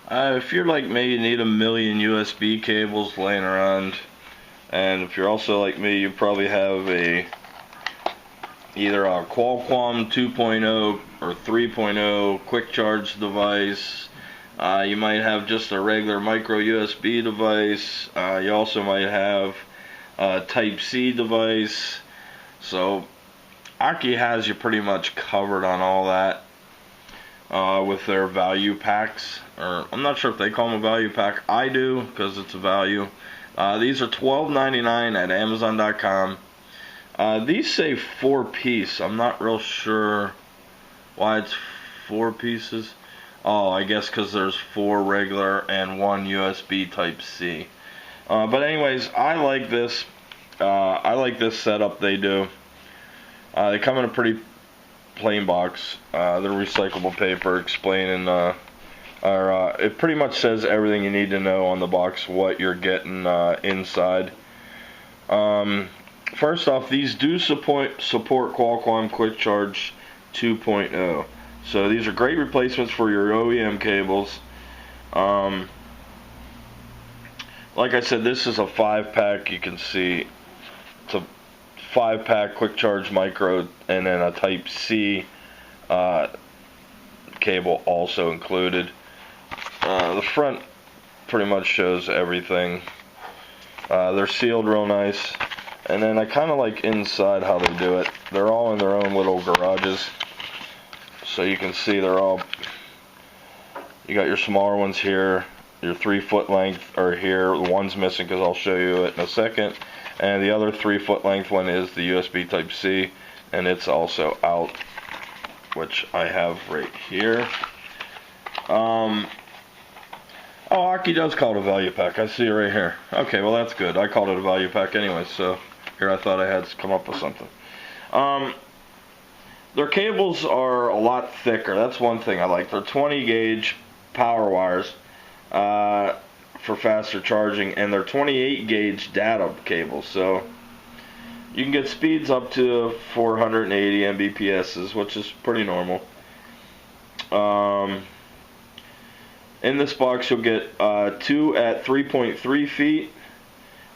If you're like me, you need a million USB cables laying around. And if you're also like me, you probably have either a Qualcomm 2.0 or 3.0 quick charge device. You might have just a regular micro USB device. You also might have a Type C device. So AUKEY has you pretty much covered on all that with their value packs. Or I'm not sure if they call them a value pack. I do, because it's a value. These are $12.99 at Amazon.com. These say 4-piece. I'm not real sure why it's 4 pieces. Oh, I guess because there's 4 regular and 1 USB Type C. But anyways, I like this. I like this setup they do. They come in a pretty plain box. They're recyclable paper explaining, it pretty much says everything you need to know on the box, what you're getting inside. First off, these do support Qualcomm Quick Charge 2.0. So these are great replacements for your OEM cables. Like I said, this is a 5-pack. You can see it's a 5-pack quick charge micro, and then a Type C cable also included. The front pretty much shows everything. They're sealed real nice. And then I kind of like inside how they do it. They're all in their own little garages. So you can see they're all, you got your smaller ones here, your 3-foot length are here. The one's missing because I'll show you it in a second. And the other 3-foot length one is the USB Type C, and it's also out, which I have right here. Oh, AUKEY does call it a value pack. I see it right here. Okay, well that's good. I called it a value pack anyway, so here I thought I had to come up with something. Their cables are a lot thicker. That's one thing I like. They're 20 gauge power wires for faster charging, and they're 28 gauge data cables. So you can get speeds up to 480 Mbps, which is pretty normal. In this box you'll get 2 at 3.3 feet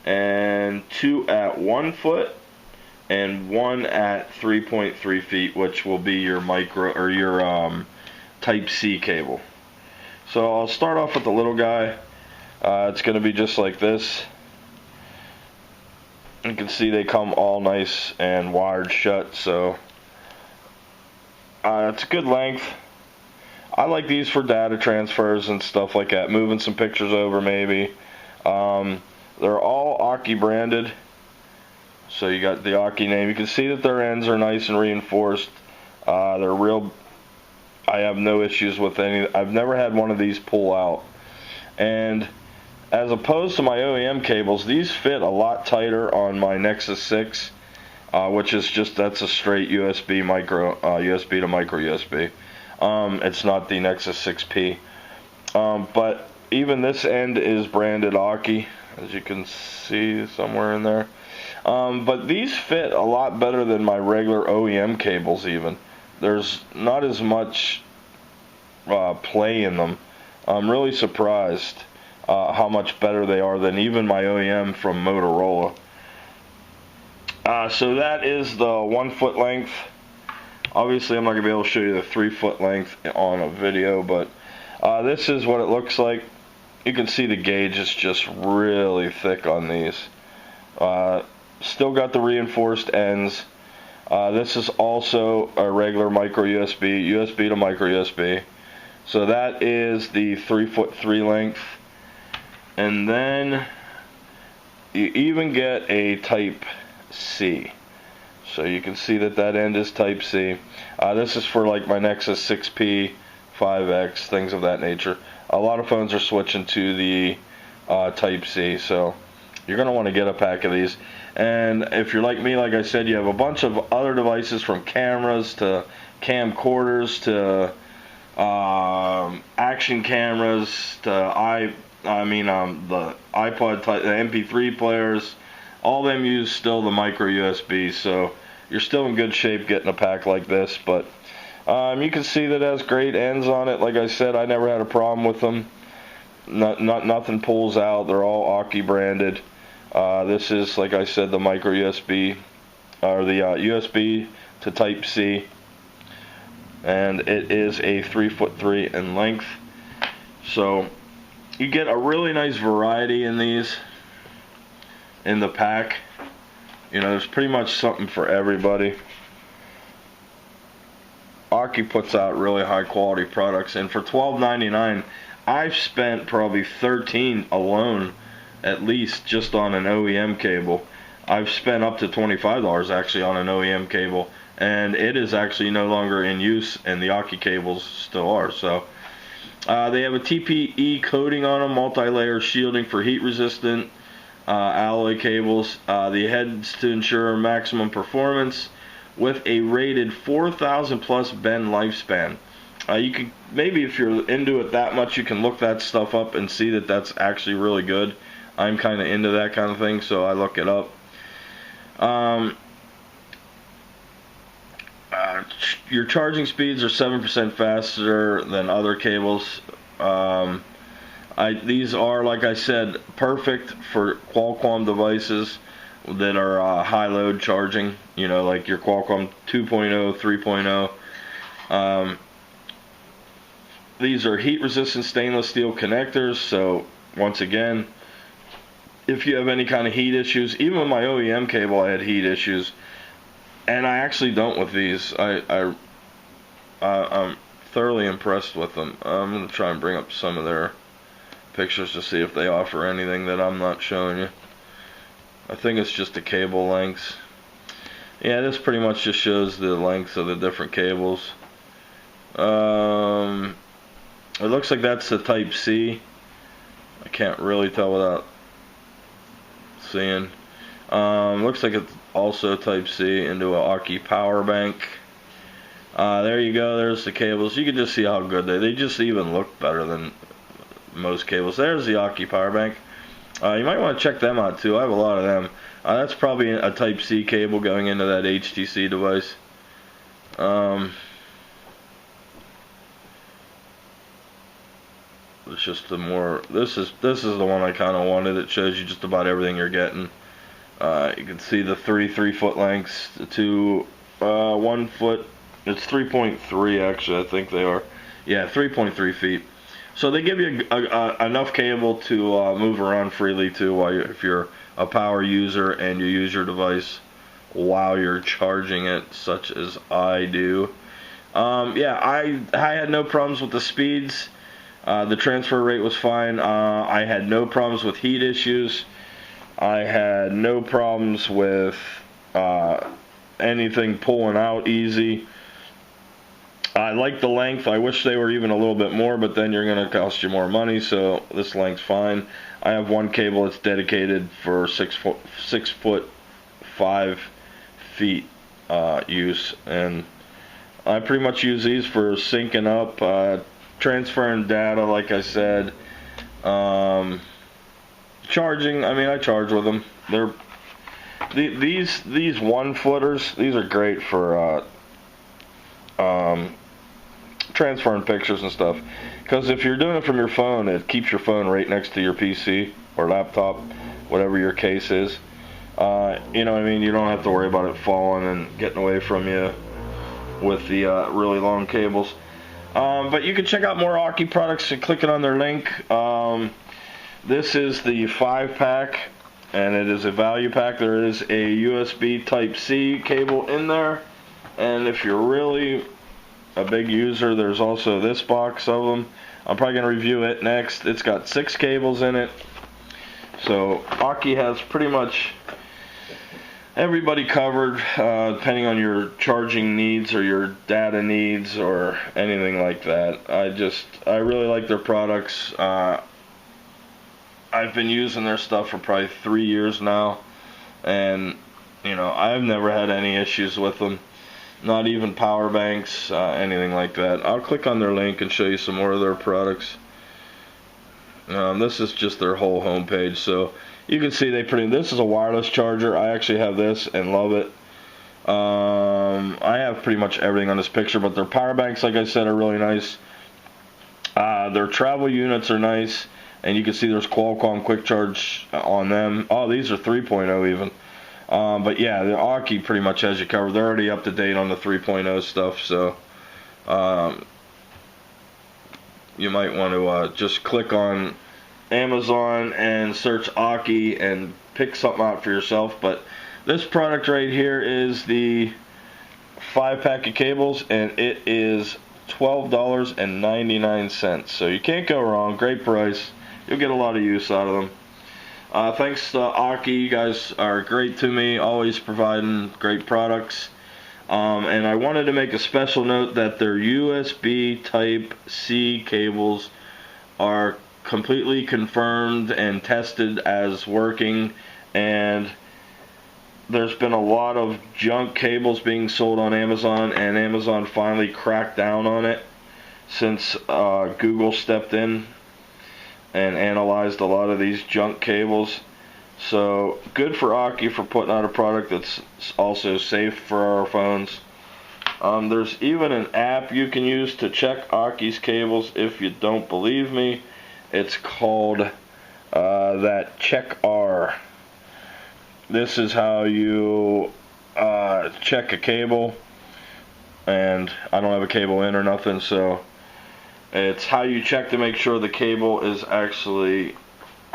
and 2 at 1 foot and 1 at 3.3 feet, which will be your micro or your Type C cable. So I'll start off with the little guy. It's going to be just like this. You can see they come all nice and wired shut, so it's a good length. I like these for data transfers and stuff like that, moving some pictures over maybe. They're all AUKEY branded, so you got the AUKEY name. You can see that their ends are nice and reinforced. They're real. I have no issues with any. I've never had one of these pull out. And as opposed to my OEM cables, these fit a lot tighter on my Nexus 6, which is just, that's a straight USB micro, USB to micro USB. It's not the Nexus 6P. But even this end is branded AUKEY, as you can see somewhere in there. But these fit a lot better than my regular OEM cables even. There's not as much play in them. I'm really surprised how much better they are than even my OEM from Motorola. So that is the 1 foot length. Obviously I'm not going to be able to show you the 3-foot length on a video, but this is what it looks like. You can see the gauge is just really thick on these. Still got the reinforced ends. This is also a regular micro USB, USB to micro USB. So that is the 3'3" length. And then you even get a Type C. So you can see that that end is Type C. This is for like my Nexus 6P, 5X, things of that nature. A lot of phones are switching to the Type C, so you're going to want to get a pack of these. And if you're like me, like I said, you have a bunch of other devices, from cameras to camcorders to action cameras to the iPod type, the MP3 players. All them use still the micro USB, so you're still in good shape getting a pack like this. But you can see that it has great ends on it. Like I said, I never had a problem with them. Nothing pulls out. They're all AUKEY branded. This is, like I said, the micro USB, or the USB to Type C, and it is a 3'3" in length. So you get a really nice variety in these, in the pack. You know, there's pretty much something for everybody. AUKEY puts out really high quality products, and for $12.99, I've spent probably $13 alone, at least just on an OEM cable. I've spent up to $25 actually on an OEM cable, and it is actually no longer in use, and the AUKEY cables still are. So they have a TPE coating on them, multi-layer shielding for heat resistant alloy cables. The heads to ensure maximum performance with a rated 4,000 plus bend lifespan. You can, maybe if you're into it that much, you can look that stuff up and see that that's actually really good. I'm kind of into that kind of thing, so I look it up. Your charging speeds are 7% faster than other cables. These are, like I said, perfect for Qualcomm devices that are high load charging, you know, like your Qualcomm 2.0, 3.0. These are heat resistant stainless steel connectors, so once again, if you have any kind of heat issues, even with my OEM cable I had heat issues, and I actually don't with these. I'm thoroughly impressed with them. I'm going to try and bring up some of their pictures to see if they offer anything that I'm not showing you. I think it's just the cable lengths. Yeah, this pretty much just shows the lengths of the different cables. It looks like that's the Type C. I can't really tell without seeing. Looks like it's also Type C into a AUKEY power bank. There you go. There's the cables. You can just see how good they just even look better than most cables. There's the AUKEY power bank. You might want to check them out too. I have a lot of them. That's probably a Type C cable going into that HTC device. It's just the more. This is the one I kind of wanted. It shows you just about everything you're getting. You can see the 3 foot lengths to 1 foot. It's 3.3 actually. I think they are. Yeah, 3.3 feet. So they give you enough cable to move around freely too, while if you're a power user and you use your device while you're charging it, such as I do. Yeah, I had no problems with the speeds. The transfer rate was fine. I had no problems with heat issues. I had no problems with anything pulling out easy. I like the length. I wish they were even a little bit more, but then you're going to cost you more money, so this length's fine. I have one cable that's dedicated for 6 foot 5 feet use, and I pretty much use these for syncing up, transferring data, like I said. Charging, I mean, I charge with them. These 1 footers, these are great for transferring pictures and stuff, because if you're doing it from your phone, it keeps your phone right next to your PC or laptop, whatever your case is. You know what I mean? You don't have to worry about it falling and getting away from you with the really long cables. But you can check out more AUKEY products and clicking on their link. This is the 5-pack, and it is a value pack. There is a USB Type C cable in there, and if you're really a big user, there's also this box of them. I'm probably going to review it next. It's got 6 cables in it. So AUKEY has pretty much everybody covered, depending on your charging needs or your data needs or anything like that. I really like their products. I've been using their stuff for probably 3 years now, and you know, I've never had any issues with them. Not even power banks, anything like that. I'll click on their link and show you some more of their products. This is just their whole homepage, so you can see this is a wireless charger. I actually have this and love it. I have pretty much everything on this picture, but their power banks, like I said, are really nice. Their travel units are nice. and you can see there's Qualcomm quick charge on them. Oh, these are 3.0 even. But yeah, the AUKEY pretty much has you covered. They're already up to date on the 3.0 stuff, so you might want to just click on Amazon and search AUKEY and pick something out for yourself. But this product right here is the 5-pack of cables, and it is $12.99. So you can't go wrong. Great price. You'll get a lot of use out of them. Thanks to AUKEY, you guys are great to me, always providing great products. And I wanted to make a special note that their USB Type-C cables are completely confirmed and tested as working, and there's been a lot of junk cables being sold on Amazon, and Amazon finally cracked down on it since Google stepped in and analyzed a lot of these junk cables. So good for AUKEY for putting out a product that's also safe for our phones. There's even an app you can use to check AUKEY's cables if you don't believe me. It's called that Check R. This is how you check a cable, and I don't have a cable in or nothing, so it's how you check to make sure the cable is actually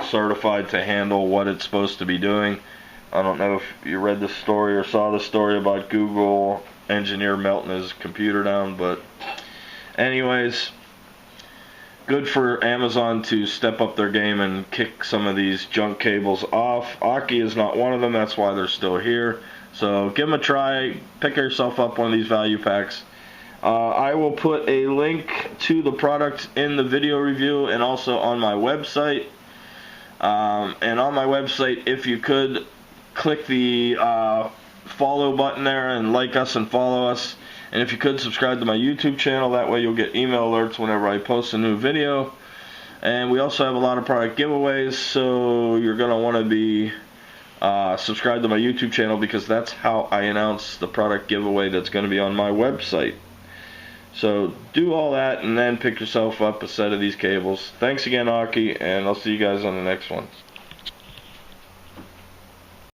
certified to handle what it's supposed to be doing. I don't know if you read the story or saw the story about Google engineer melting his computer down, but anyways, good for Amazon to step up their game and kick some of these junk cables off. AUKEY is not one of them, that's why they're still here. So give them a try, pick yourself up one of these value packs. I will put a link to the product in the video review and also on my website. And on my website, if you could click the follow button there and like us and follow us. And if you could subscribe to my YouTube channel, that way you'll get email alerts whenever I post a new video. And we also have a lot of product giveaways, so you're going to want to be subscribed to my YouTube channel, because that's how I announce the product giveaway that's going to be on my website. So do all that and then pick yourself up a set of these cables. Thanks again, AUKEY, and I'll see you guys on the next one.